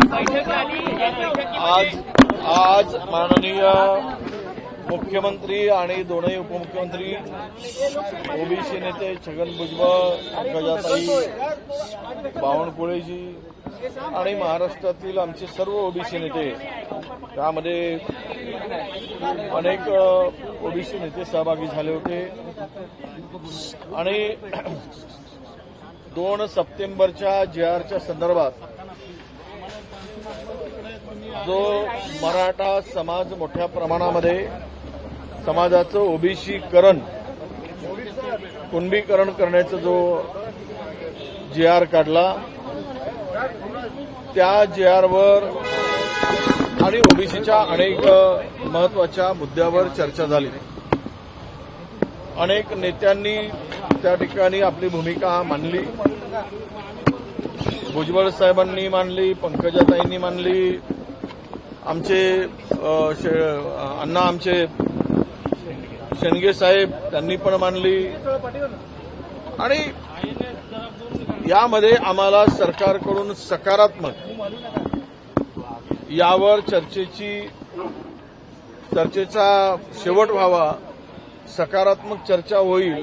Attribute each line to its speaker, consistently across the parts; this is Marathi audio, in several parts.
Speaker 1: आज माननीय मुख्यमंत्री आणि दोनही उपमुख्यमंत्री ओबीसी नेते छगन भुजबळ, पंकजाताई, बावनकुळेजी आणि महाराष्ट्रातील आमचे सर्व ओबीसी नेते, त्यामध्ये अनेक ओबीसी नेते सहभागी झाले होते आणि 2 सप्टेंबरच्या JRच्या संदर्भात जो मराठा समाज मोठ्या प्रमाणामध्ये समाजाचं ओबीसीकरण, कुणबीकरण करण्याचा जो JR काढला, त्या JRवर आणि ओबीसीच्या अनेक महत्वाच्या मुद्द्यावर चर्चा झाली. अनेक नेत्यांनी त्या ठिकाणी आपली भूमिका मांडली. भुजबळ साहेबांनी मांडली, पंकजाताईंनी मांडली, आमचे आमचे शेंडगे साहेब त्यांनी पण मांडली. आणि यामध्ये आम्हाला सरकारकडून सकारात्मक यावर चर्चेचा शेवट व्हावा, सकारात्मक चर्चा होईल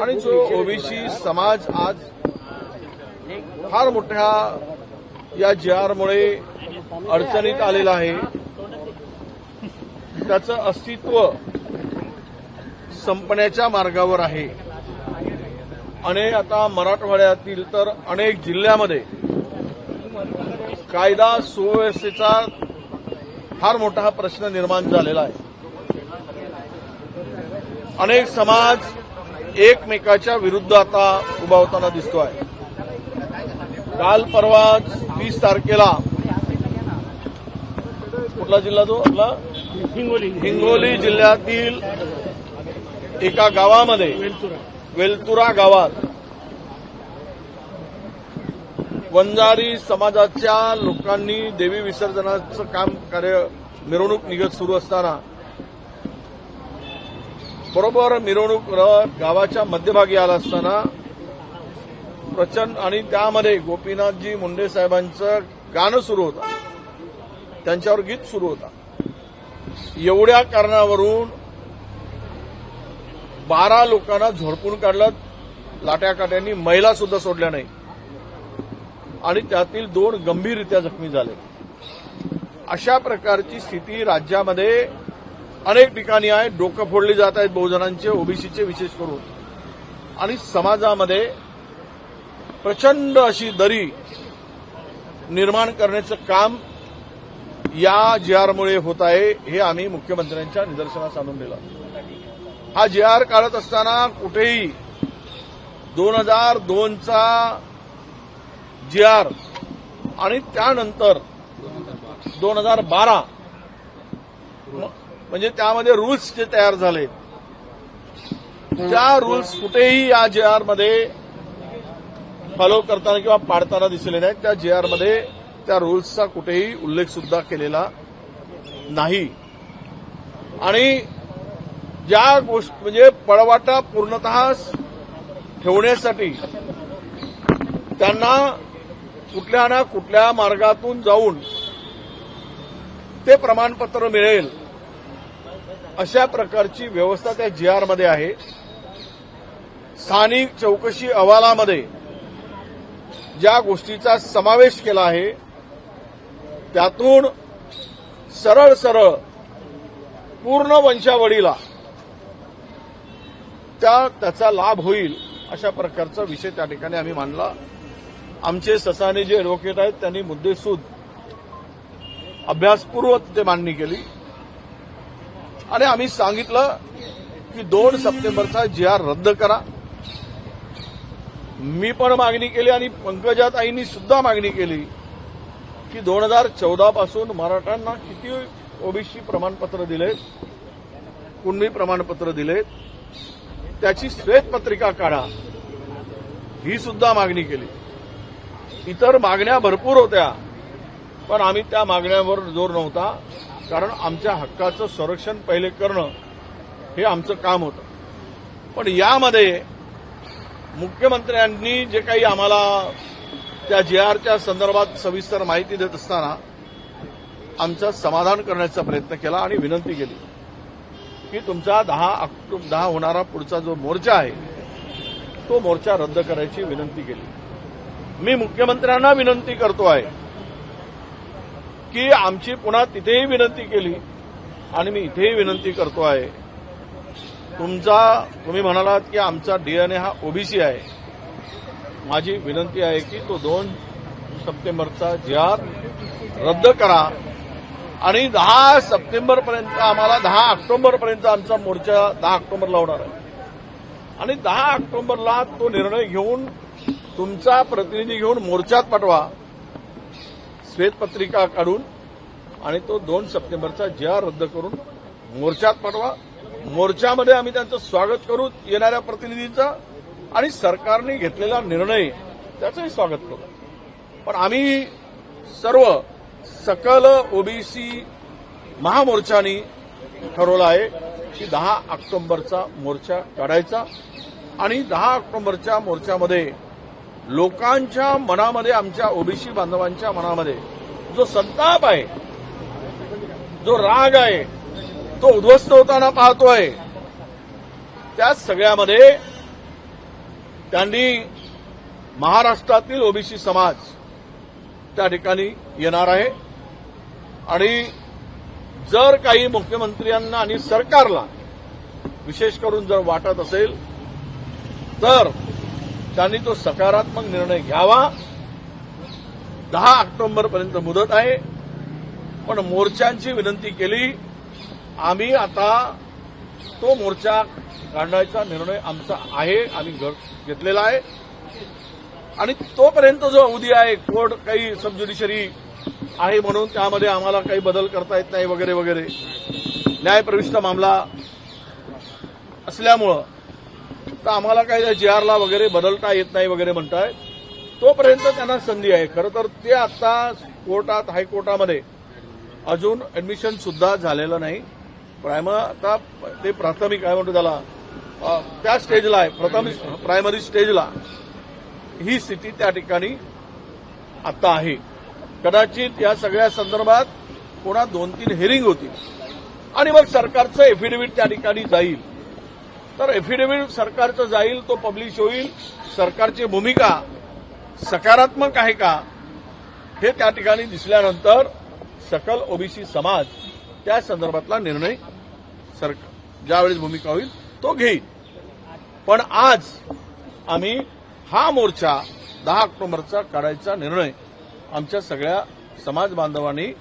Speaker 1: आणि जो ओबीसी समाज आज फार मोठ्या या JRमुळे अडचणीत आलेला आहे, त्याचं अस्तित्व संपण्याच्या मार्गावर आहे. आणि आता मराठवाड्यातील तर अनेक जिल्ह्यामध्ये कायदा सुव्यवस्थेचा फार मोठा प्रश्न निर्माण झालेला आहे. अनेक समाज एकमेकाच्या विरुद्ध आता उभा होताना दिसतो आहे. काल परवा 30 तारखेला कुठला जिल्हा तो आपला हिंगोली जिल्ह्यातील एका गावामध्ये वेलतुरा गावात वंजारी समाजाच्या लोकांनी देवी विसर्जनाचं कार्य मिरवणूक निघत सुरू असताना बरोबर मिरवणूक गावाच्या मध्यभागी आला असताना प्रचंड आणि त्यामध्ये गोपीनाथजी मुंडे साहेबांचं गाणं सुरू होतं, त्यांच्यावर गीत सुरू होता. एवढ्या कारणावरून 12 लोकांना झोडपून काढलं, लाट्याकाट्यांनी, महिला सुद्धा सोडल्या नाही आणि त्यातील 2 गंभीररित्या जखमी झाले. अशा प्रकारची स्थिती राज्यामध्ये अनेक ठिकाणी आहे. डोकं फोडली जात आहेत बहुजनांचे, ओबीसीचे विशेष करून, आणि समाजामध्ये प्रचंड अशी दरी निर्माण करण्याचं काम या JRमुळे होत आहे. हे आम्ही मुख्यमंत्र्यांच्या निदर्शनास आणून दिलं. हा JR काढत असताना कुठेही 2002चा JR आणि त्यानंतर 2012 म्हणजे त्यामध्ये रूल्स जे तयार झाले, त्या रूल्स कुठेही या JRमध्ये फॉलो करताना किंवा पाडताना दिसले नाहीत. त्या JRमध्ये त्या रूल्सचा कुठेही उल्लेख सुद्धा केलेला नाही. आणि ज्या गोष्टी म्हणजे पळवाटा पूर्णतः ठेवण्यासाठी त्यांना कुठल्या ना कुठल्या मार्गातून जाऊन ते प्रमाणपत्र मिळेल अशा प्रकारची व्यवस्था त्या JRमध्ये आहे. स्थानिक चौकशी अहवालामध्ये ज्या गोष्टीचा समावेश केला आहे त्यातून सरळ सरळ पूर्ण वंशावळीला त्याचा लाभ होईल अशा प्रकारचा विषय त्या ठिकाणी आम्ही मांडला. आमचे ससाने जे अॅडव्होकेट आहेत त्यांनी मुद्देसूद अभ्यासपूर्वक ते मांडणी केली आणि आम्ही सांगितलं की 2 सप्टेंबरचा JR रद्द करा. मी पण मागणी केली आणि पंकजाताईंनी सुद्धा मागणी केली की 2014 पासून मराठ्यांना किती ओबीसी प्रमाणपत्र दिलेत, कुणबी प्रमाणपत्र दिलेत, त्याची श्वेतपत्रिका काढा, ही सुद्धा मागणी केली. इतर मागण्या भरपूर होत्या, पण आम्ही त्या मागण्यावर जोर नव्हता, कारण आमच्या हक्काचं संरक्षण पहिले करणं हे आमचं काम होतं. पण यामध्ये मुख्यमंत्र्यांनी जे काही आम्हाला त्या जी.आरच्या संदर्भात सविस्तर माहिती देत असताना आमचं समाधान करण्याचा प्रयत्न केला आणि विनंती केली की तुमचा 10 होणारा पुढचा जो मोर्चा आहे तो मोर्चा रद्द करायची विनंती केली. मी मुख्यमंत्र्यांना विनंती करतो आहे की आमची पुन्हा तिथेही विनंती केली आणि मी इथेही विनंती करतो आहे. तुम्ही म्हणालात की आमचा डीएनए हा ओबीसी आहे. माझी विनंती आहे की तो 2 सप्टेंबरचा जी.आर रद्द करा आणि 10 सप्टेंबरपर्यंत आम्हाला 10 ऑक्टोबरपर्यंत आमचा मोर्चा 10 ऑक्टोबरला होणार आहे आणि 10 ऑक्टोबरला तो निर्णय घेऊन तुमचा प्रतिनिधी घेऊन मोर्चात पाठवा, श्वेतपत्रिका काढून, आणि तो 2 सप्टेंबरचा जी.आर रद्द करून मोर्चात पाठवा. मोर्चामध्ये आम्ही त्यांचं स्वागत करू, येणाऱ्या प्रतिनिधींचं, आणि सरकारने घेतलेला निर्णय त्याचंही स्वागत करू. पण आम्ही सर्व सकल ओबीसी महामोर्चानी ठरवलं आहे की 10 ऑक्टोबरचा मोर्चा काढायचा आणि 10 ऑक्टोबरच्या मोर्चामध्ये लोकांच्या मनामध्ये, आमच्या ओबीसी बांधवांच्या मनामध्ये जो संताप आहे, जो राग आहे, तो उद्ध्वस्त होताना पाहतोय, त्या सगळ्यामध्ये त्यांनी महाराष्ट्रातील ओबीसी समाज त्या ठिकाणी येणार आहे. आणि जर काही मुख्यमंत्र्यांना आणि सरकारला विशेष करून जर वाटत असेल तर त्यांनी तो सकारात्मक निर्णय घ्यावा. 10 ऑक्टोबरपर्यंत मुदत आहे, पण मोर्चांची विनंती केली. आम्ही आता तो मोर्चा काढण्याचा निर्णय आमचा आहे, आम्ही घेतलेला आहे. आणि तोपर्यंत जो अवधी आहे, कोर्ट काही सबज्युडिशरी आहे म्हणून त्यामध्ये आम्हाला काही बदल करता येत नाही वगैरे वगैरे, न्यायप्रविष्ट मामला असल्यामुळं तर आम्हाला काही जी.आरला वगैरे बदलता येत नाही वगैरे म्हणताय, तोपर्यंत त्यांना संधी आहे. खरं तर ते आता कोर्टात, हायकोर्टामध्ये अजून ऍडमिशन सुद्धा झालेलं नाही. आता ते प्राथमिक काय म्हणतो त्याला, त्या स्टेजला आहे, प्रायमरी स्टेजला ही स्थिती त्या ठिकाणी आता आहे. कदाचित या सगळ्या संदर्भात पुन्हा 2-3 हिअरिंग होतील आणि मग सरकारचं एफिडेव्हिट त्या ठिकाणी जाईल. तर एफिडेव्हिट सरकारचं जाईल, तो पब्लिश होईल. सरकारची भूमिका सकारात्मक आहे का हे त्या ठिकाणी दिसल्यानंतर सकल ओबीसी समाज त्या संदर्भातला निर्णय ज्यावेळेस भूमिका होईल तो घेईल. पण आज आम्ही हा मोर्चा 10 ऑक्टोबरचा काढायचा निर्णय आमच्या सगळ्या समाज बांधवांनी,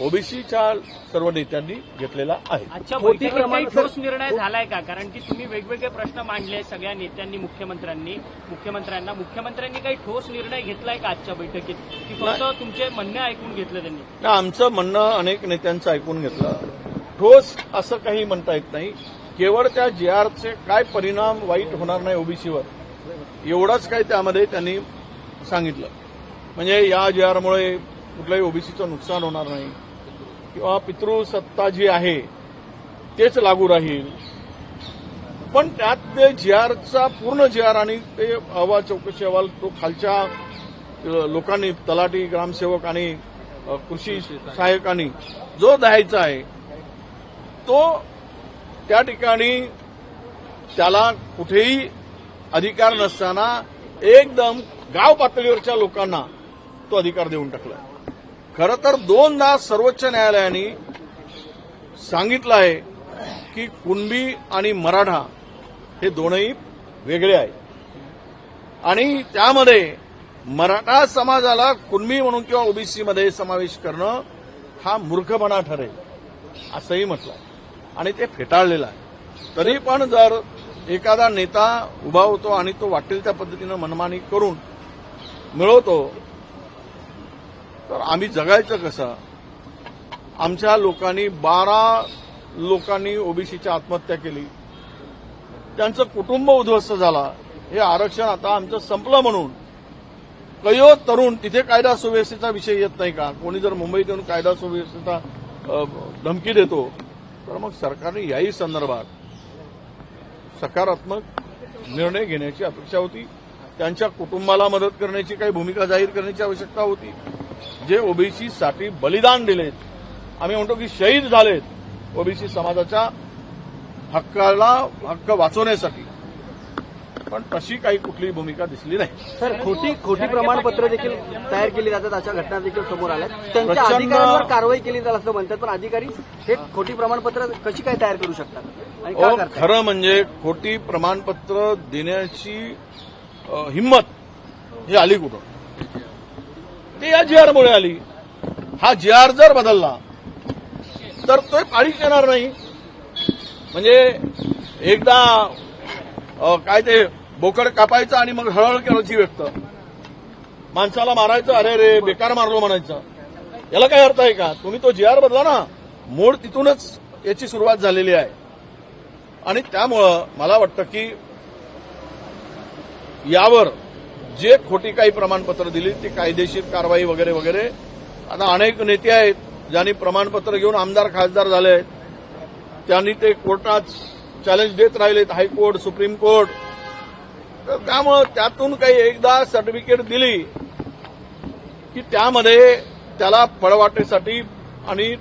Speaker 1: ओबीसीच्या सर्व नेत्यांनी घेतलेला आहे.
Speaker 2: आजच्या बैठकीत काही ठोस निर्णय झालाय का? कारण की तुम्ही वेगवेगळे प्रश्न मांडले सगळ्या नेत्यांनी, मुख्यमंत्र्यांनी काही ठोस निर्णय घेतलाय का आजच्या बैठकीत, की फक्त तुमचे म्हणणे ऐकून घेतलं त्यांनी?
Speaker 1: आमचं म्हणणं अनेक नेत्यांचं ऐकून घेतलं. ठोस असं काही म्हणता येत नाही. केवळ त्या जी.आरचे काय परिणाम वाईट होणार नाही ओबीसीवर एवढंच काही त्यामध्ये त्यांनी सांगितलं. म्हणजे या जी.आरमुळे कुठल्याही ओबीसीचं नुकसान होणार नाही किंवा पितृसत्ता जी आहे तेच लागू राहील. पण त्यात ते जी.आरचा पूर्ण जी.आर आणि ते अहवाल, चौकशी अहवाल तो खालच्या लोकांनी, तलाठी, ग्रामसेवक आणि कृषी सहाय्यकांनी जो द्यायचा आहे तो त्या ठिकाणी त्याला कुठेही अधिकार नसताना एकदम गाव पातळीवरच्या लोकांना तो अधिकार देऊन टाकला. खरं तर 2दा सर्वोच्च न्यायालयाने सांगितलं आहे की कुणबी आणि मराठा हे दोनही वेगळे आहेत आणि त्यामध्ये मराठा समाजाला कुणबी म्हणून किंवा ओबीसीमध्ये समावेश करणं हा मूर्खपणा ठरेल असंही म्हटलं आणि ते फेटाळलेलं आहे. तरी पण जर एखादा नेता उभा होतो आणि तो वाटेल त्या पद्धतीनं मनमानी करून मिळवतो तर आम्ही जगायचं कसं? आमच्या लोकांनी 12 लोकांनी ओबीसीची आत्महत्या केली, त्यांचं कुटुंब उद्ध्वस्त झाला. हे आरक्षण आता आमचं संपलं म्हणून कयो तरुण, तिथे कायदा सुव्यवस्थेचा विषय येत नाही का? कोणी जर मुंबईत येऊन कायदा सुव्यवस्थेचा धमकी देतो तर मग सरकारने याही संदर्भात सकारात्मक निर्णय घेण्याची अपेक्षा होती. त्यांच्या कुटुंबाला मदत करण्याची काही भूमिका जाहीर करण्याची आवश्यकता होती. जे ओबीसीसाठी बलिदान दिलेत, आम्ही म्हणतो की शहीद झालेत ओबीसी समाजाच्या हक्क वाचवण्यासाठी, पण तशी काही कुठलीही भूमिका दिसली नाही.
Speaker 3: सर, खोटी प्रमाणपत्र देखील तयार केली जातात, अशा घटना देखील समोर आल्या. त्यांच्या
Speaker 1: प्रचंड
Speaker 3: अधिकाऱ्यांवर कारवाई केली जाईल असं म्हणतात, पण अधिकारी हे खोटी प्रमाणपत्र कशी काय तयार करू शकतात आणि का करतात?
Speaker 1: खरं म्हणजे खोटी प्रमाणपत्र देण्याची हिंमत ही आली कुठं? ती या जीआरमुळे आली. हा जीआर जर बदलला तर तो पाळीच येणार नाही. म्हणजे एकदा काय ते बोकड कापायचं आणि मग हळहळ करायची व्यक्त, माणसाला मारायचं, अरे रे बेकार मारलो म्हणायचं, याला काय अर्थ आहे का? तुम्ही तो जीआर बदला ना. मूळ तिथूनच याची सुरुवात झालेली आहे. आणि त्यामुळं मला वाटतं की यावर जे खोटी काही प्रमाणपत्र दिली ती कायदेशीर कारवाई वगैरे वगैरे. आता अनेक नेते आहेत ज्यांनी प्रमाणपत्र घेऊन आमदार खासदार झाले आहेत, त्यांनी ते कोर्टात चॅलेंज देत राहिलेत, हायकोर्ट, सुप्रीम कोर्ट. तर त्यामुळं त्यातून काही एकदा सर्टिफिकेट दिली की त्यामध्ये त्याला पळवाटेसाठी आणि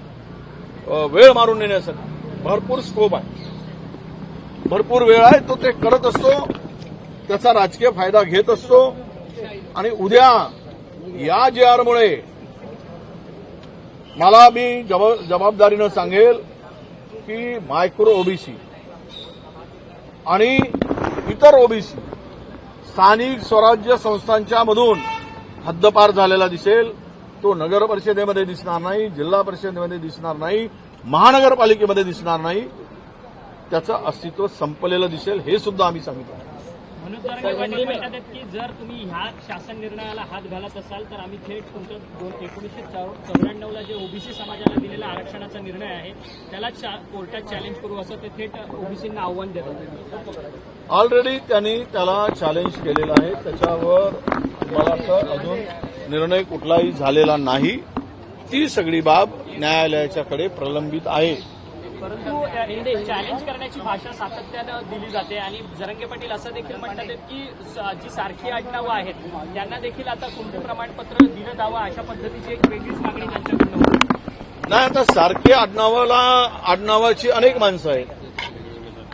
Speaker 1: वेळ मारून नेण्यासाठी भरपूर स्कोप आहे, भरपूर वेळ आहे. तो ते करत असतो, त्याचा राजकीय फायदा घेत असतो. आणि उद्या या जीआरमुळे मला मी जबाबदारीनं सांगेल की मायक्रो ओबीसी आणि इतर ओबीसी स्थानिक स्वराज्य संस्थांच्या मधून हद्दपार झालेला दिसेल. तो नगर परिषदेमध्ये दिसणार नाही, जिल्हा परिषदेमध्ये दिसणार नाही, महानगरपालिकेमध्ये दिसणार नाही. त्याचं अस्तित्व संपलेलं दिसेल, हे सुद्धा आम्ही सांगितलं.
Speaker 2: मनोज जरांगे पाटील म्हणतात की जर तुम्ही ह्या शासन निर्णयाला हात घालत असाल तर आम्ही थेट तुमचं 1994ला जे ओबीसी समाजाला दिलेला आरक्षणाचा निर्णय आहे त्याला कोर्टात चॅलेंज करू, असं ते थेट ओबीसींना आव्हान देतात.
Speaker 1: ऑलरेडी त्यांनी त्याला चॅलेंज केलेलं आहे. त्याच्यावर मला वाटतं अजून निर्णय कुठलाही झालेला नाही. ती सगळी बाब न्यायालयाच्याकडे प्रलंबित आहे.
Speaker 2: परंतु चॅलेंज करण्याची भाषा सातत्यानं दिली जाते आणि जरांगे पाटील असं देखील म्हणतात की जी सारखी आडनावं आहेत त्यांना देखील आता कोणतं प्रमाणपत्र दिलं जावं, अशा पद्धतीची एक वेगळीच मागणी त्यांच्याकडून होती.
Speaker 1: नाही, आता सारखी आडनावाची अनेक माणसं आहेत.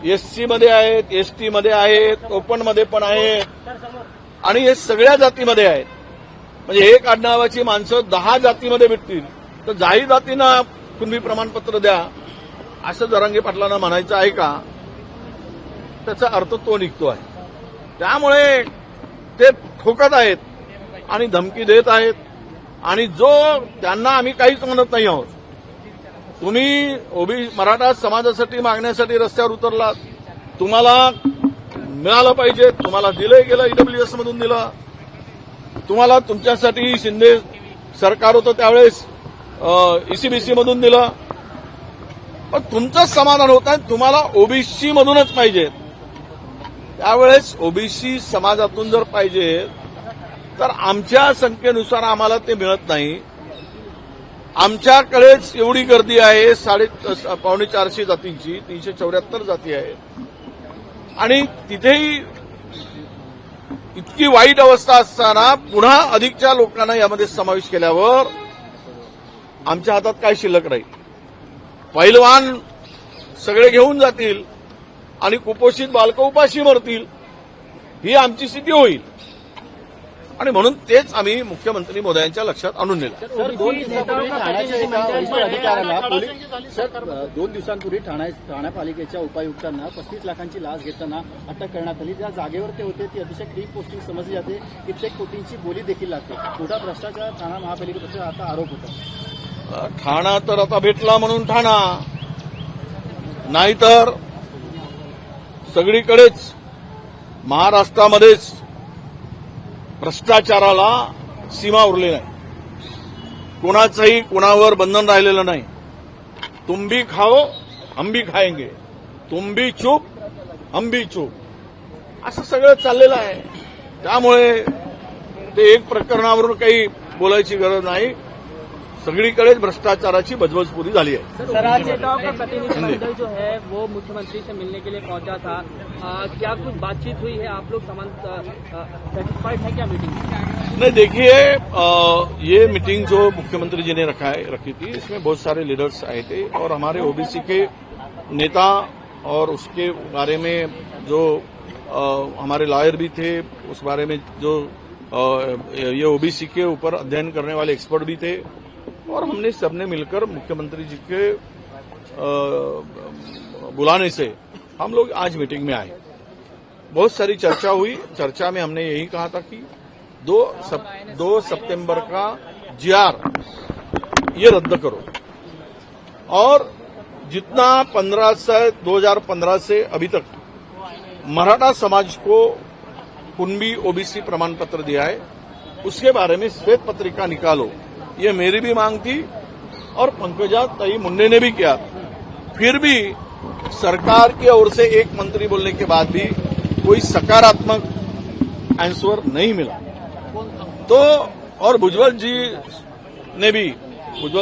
Speaker 1: एससी मध्ये आहेत, एसटी मध्ये आहेत, ओपन मध्ये पण आहेत आणि हे सगळ्या जातीमध्ये आहेत. म्हणजे एक आडनावाची माणसं 10 जातीमध्ये भेटतील तर 10 जातींना तुम्ही प्रमाणपत्र द्या असं जरांगे पाटलांना म्हणायचं आहे का? त्याचा अर्थ तो निघतो आहे. त्यामुळे ते ठोकत आहेत आणि धमकी देत आहेत. आणि जो त्यांना आम्ही काहीच म्हणत नाही आहोत. तुम्ही मराठा समाजासाठी मागण्यासाठी रस्त्यावर उतरलात, तुम्हाला मिळालं पाहिजे, तुम्हाला दिलं गेलं, ईडब्ल्यूएस मधून दिलं. तुम्हाला तुमच्यासाठी शिंदे सरकार होतं त्यावेळेस ईसीबीसी मधून दिलं. पण तुमचं समाधान होत आहे, तुम्हाला ओबीसी मधूनच पाहिजे. त्यावेळेस ओबीसी समाजातून जर पाहिजे तर आमच्या संख्येनुसार आम्हाला ते मिळत नाही. आमच्याकडेच एवढी गर्दी आहे, 450 जातींची, 374 जाती आहेत. आणि तिथेही इतकी वाईट अवस्था असताना पुन्हा अधिकच्या लोकांना यामध्ये समावेश केल्यावर आमच्या हातात काय शिल्लक राहील? पैलवान सगळे घेऊन जातील आणि कुपोषित बालकं उपाशी मरतील, ही आमची स्थिती होईल. आणि म्हणून तेच आम्ही मुख्यमंत्री मोदयांच्या लक्षात आणून नेलं.
Speaker 3: सर, 2 दिवसांपूर्वी ठाण्याच्या एका वरिष्ठ अधिकाऱ्याला दोन दिवसांपूर्वी ठाणा पालिकेच्या उपायुक्तांना 35 लाखांची लाच घेताना अटक करण्यात आली. ज्या जागेवर ते होते ती अतिशय क्लीन पोस्टिंग समजली जाते. कित्येक कोटींची बोली देखील लागते. मोठा भ्रष्टाचार ठाणा महापालिकेचा आता आरोप होता.
Speaker 1: ठाणा तर आता भेटला म्हणून ठाणा, नाहीतर सगळीकडेच महाराष्ट्रामध्येच भ्रष्टाचाराला सीमा उरली नाही. कोणाचंही कोणावर बंधन राहिलेलं नाही. तुम भी खाओ हम भी खाएंगे, तुम भी चूप हम भी चूप, असं सगळं चाललेलं आहे. त्यामुळे ते एक प्रकरणावरून काही बोलायची गरज नाही. सगळीकडेच भ्रष्टाचाराची बजबजपुरी झाली आहे.
Speaker 4: नेताओं का प्रतिनिधिमंडल जो है वो मुख्यमंत्री से मिलने के लिए पहुंचा था. क्या कुछ बातचीत हुई है? आप लोग सेटिस्फाइड है क्या मीटिंग में?
Speaker 1: नहीं, देखिए ये मीटिंग जो मुख्यमंत्री जी ने रखी थी, इसमें बहुत सारे लीडर्स आए थे और हमारे ओबीसी के नेता और उसके बारे में जो हमारे लॉयर भी थे, उस बारे में जो ये ओबीसी के ऊपर अध्ययन करने वाले एक्सपर्ट भी थे और हमने सबने मिलकर मुख्यमंत्री जी के बुलाने से हम लोग आज मीटिंग में आए. बहुत सारी चर्चा हुई. चर्चा में हमने यही कहा था कि 2 सितंबर का जीआर ये रद्द करो और जितना 2015 से अभी तक मराठा समाज को कुणबी ओबीसी प्रमाण पत्र दिया है, उसके बारे में श्वेत पत्रिका निकालो. ये मेरी भी मांग थी और पंकजा ताई मुंडे ने भी किया. फिर भी सरकार की ओर से एक मंत्री बोलने के बाद भी कोई सकारात्मक आंसर नहीं मिला. तो और भुजबल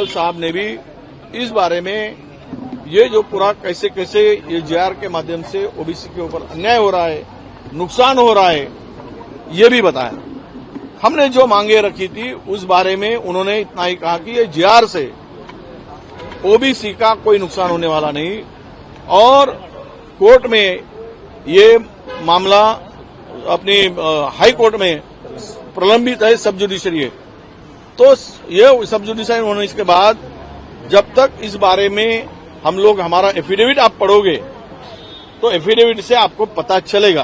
Speaker 1: साहब ने भी इस बारे में ये जो पूरा कैसे कैसे ये जीआर के माध्यम से ओबीसी के ऊपर अन्याय हो रहा है, नुकसान हो रहा है, ये भी बताया. हमने जो मांगे रखी थी उस बारे में उन्होंने इतना ही कहा कि ये जीआर से ओबीसी का कोई नुकसान होने वाला नहीं और कोर्ट में ये मामला अपनी हाई कोर्ट में प्रलंबित है, सब जुडिशरी है. तो ये सब जुडिशरी होने के बाद जब तक इस बारे में हम लोग हमारा एफिडेविट आप पढ़ोगे तो एफिडेविट से आपको पता चलेगा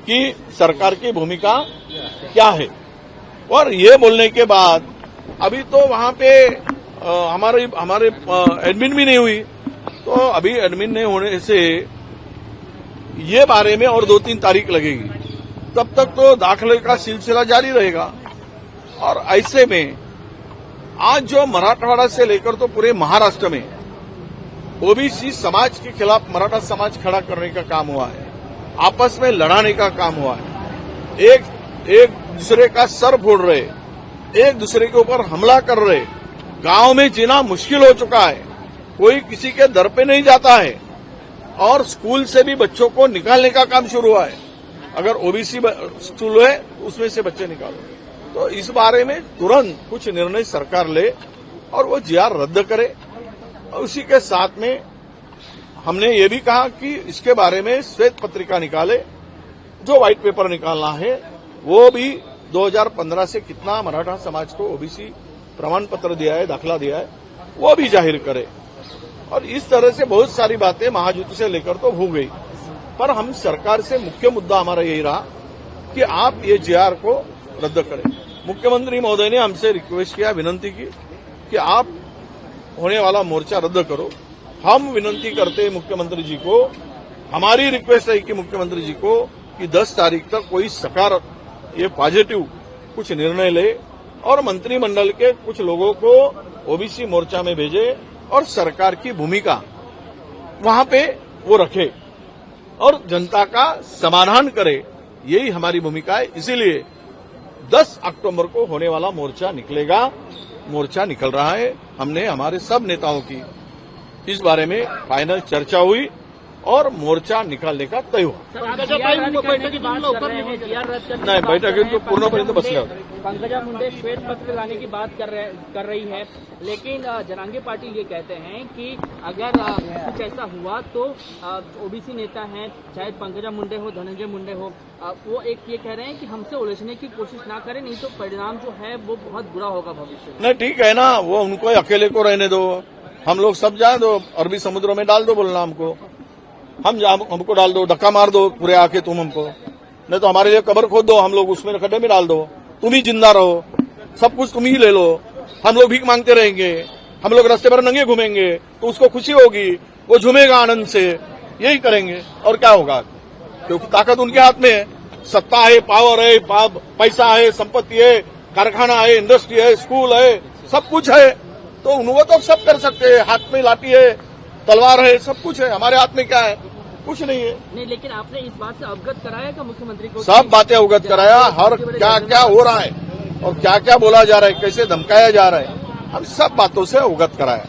Speaker 1: कि सरकार की भूमिका क्या है. और ये बोलने के बाद अभी तो वहां पे हमारे एडमिन भी नहीं हुई. तो अभी एडमिन नहीं होने से ये बारे में और 2-3 तारीख लगेगी. तब तक तो दाखिले का सिलसिला जारी रहेगा. और ऐसे में आज जो मराठवाड़ा से लेकर तो पूरे महाराष्ट्र में ओबीसी समाज के खिलाफ मराठा समाज खड़ा करने का काम हुआ है, आपस में लड़ाने का काम हुआ है. एक दूसरे का सर फोड़ रहे, एक दूसरे के ऊपर हमला कर रहे. गांव में जीना मुश्किल हो चुका है. कोई किसी के दर पे नहीं जाता है और स्कूल से भी बच्चों को निकालने का काम शुरू हुआ है. अगर ओबीसी स्कूल है उसमें से बच्चे निकालो. तो इस बारे में तुरंत कुछ निर्णय सरकार ले और वो जीआर रद्द करे. उसी के साथ में हमने ये भी कहा कि इसके बारे में श्वेत पत्रिका निकाले. जो व्हाइट पेपर निकालना है वो भी 2015 से कितना मराठा समाज को ओबीसी प्रमाण पत्र दिया है, दाखला दिया है, वो भी जाहिर करे. और इस तरह से बहुत सारी बातें महायुति से लेकर तो हो गई. पर हम सरकार से मुख्य मुद्दा हमारा यही रहा कि आप ये जीआर को रद्द करें. मुख्यमंत्री महोदय ने हमसे रिक्वेस्ट किया, विनती की कि आप होने वाला मोर्चा रद्द करो. हम विनती करते हैं मुख्यमंत्री जी को, हमारी रिक्वेस्ट है कि मुख्यमंत्री जी को कि 10 तारीख तक कोई ये पॉजिटिव कुछ निर्णय ले और मंत्रिमंडल के कुछ लोगों को ओबीसी मोर्चा में भेजे और सरकार की भूमिका वहां पे वो रखे और जनता का समाधान करे. यही हमारी भूमिका है. इसीलिए 10 अक्टूबर को होने वाला मोर्चा निकलेगा. मोर्चा निकल रहा है. हमने हमारे सब नेताओं की इस बारे में फाइनल चर्चा हुई और मोर्चा निकालने का तय हुआ. नाही, बैठकीत तो पूर्णपर्यंत बसल्या होत्या.
Speaker 4: पंकजा मुंडे श्वेत पत्र लाने की बात कर रही है, लेकिन जरांगे पाटिल ये कहते हैं कि अगर कुछ ऐसा हुआ तो ओबीसी नेता हैं, चाहे पंकजा मुंडे हो, धनंजय मुंडे हो, वो एक ये कह रहे हैं कि हमसे उलझने की कोशिश ना करें, नहीं तो परिणाम जो है वो बहुत बुरा होगा भविष्य में.
Speaker 1: नहीं, ठीक है ना, वो उनको अकेले को रहने दो. हम लोग सब जाए दो, अरबी समुद्र में डाल दो बोलना हमको. हमको डाल दो, धक्का मार दो पूरे आके तुम हमको. नहीं तो हमारे लिए कब्र खोद दो, हम लोग उसमें खड्डे में डाल दो. तुम ही जिंदा रहो, सब कुछ तुम ही ले लो. हम लोग भीख मांगते रहेंगे, हम लोग रास्ते पर नंगे घूमेंगे तो उसको खुशी होगी, वो झूमेगा आनंद से. यही करेंगे और क्या होगा, क्योंकि ताकत उनके हाथ में है. सत्ता है, पावर है, पैसा है, संपत्ति है, कारखाना है, इंडस्ट्री है, स्कूल है, सब कुछ है. तो वो तो सब कर सकते हैं. हाथ में लाठी है, तलवार है, सब कुछ है. हमारे हाथ में क्या है, कुछ नहीं है.
Speaker 4: नहीं, लेकिन आपने इस बात से अवगत कराया क्या मुख्यमंत्री को?
Speaker 1: सब बातें अवगत कराया. हर क्या क्या हो रहा है और क्या क्या बोला जा रहा है, कैसे धमकाया जा रहा है, हम सब बातों से अवगत कराया।